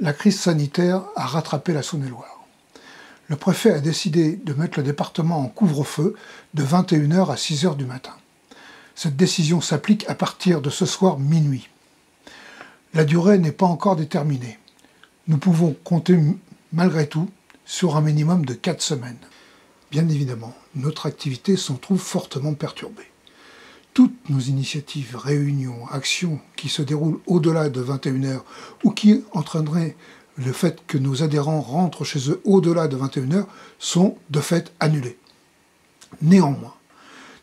la crise sanitaire a rattrapé la Saône-et-Loire. Le préfet a décidé de mettre le département en couvre-feu de 21 h à 6 h du matin. Cette décision s'applique à partir de ce soir minuit. La durée n'est pas encore déterminée. Nous pouvons compter malgré tout sur un minimum de 4 semaines. Bien évidemment, notre activité s'en trouve fortement perturbée. Toutes nos initiatives, réunions, actions qui se déroulent au-delà de 21 h ou qui entraîneraient le fait que nos adhérents rentrent chez eux au-delà de 21 h sont de fait annulées. Néanmoins,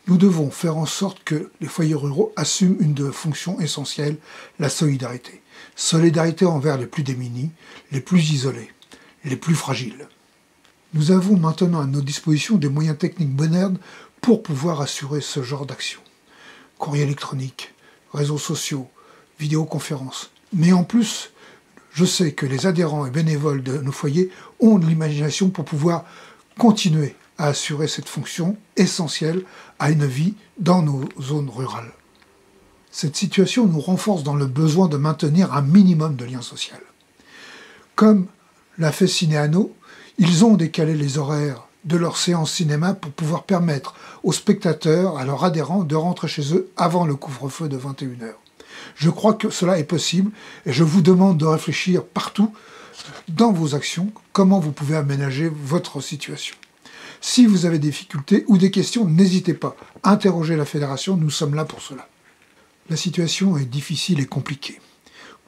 nous devons faire en sorte que les foyers ruraux assument une de fonctions essentielles, la solidarité. Solidarité envers les plus démunis, les plus isolés, les plus fragiles. Nous avons maintenant à nos dispositions des moyens techniques modernes pour pouvoir assurer ce genre d'action. Courrier électronique, réseaux sociaux, vidéoconférences. Mais en plus, je sais que les adhérents et bénévoles de nos foyers ont de l'imagination pour pouvoir continuer à assurer cette fonction essentielle à une vie dans nos zones rurales. Cette situation nous renforce dans le besoin de maintenir un minimum de lien social. Comme l'a fait Cinéano, ils ont décalé les horaires de leur séance cinéma pour pouvoir permettre aux spectateurs, à leurs adhérents, de rentrer chez eux avant le couvre-feu de 21 h. Je crois que cela est possible et je vous demande de réfléchir partout dans vos actions comment vous pouvez aménager votre situation. Si vous avez des difficultés ou des questions, n'hésitez pas. Interrogez la fédération, nous sommes là pour cela. La situation est difficile et compliquée.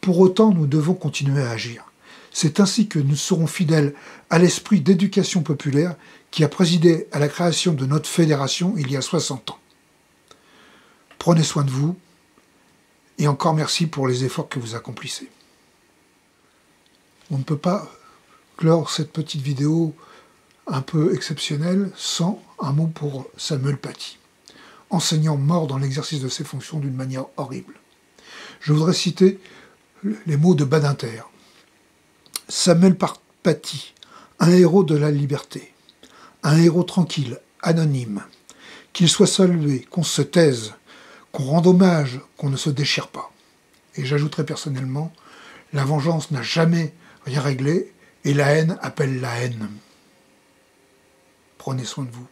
Pour autant, nous devons continuer à agir. C'est ainsi que nous serons fidèles à l'esprit d'éducation populaire qui a présidé à la création de notre fédération il y a 60 ans. Prenez soin de vous et encore merci pour les efforts que vous accomplissez. On ne peut pas clore cette petite vidéo un peu exceptionnelle sans un mot pour Samuel Paty, enseignant mort dans l'exercice de ses fonctions d'une manière horrible. Je voudrais citer les mots de Badinter. Samuel Paty, un héros de la liberté, un héros tranquille, anonyme, qu'il soit salué, qu'on se taise, qu'on rende hommage, qu'on ne se déchire pas. Et j'ajouterai personnellement, la vengeance n'a jamais rien réglé et la haine appelle la haine. Prenez soin de vous.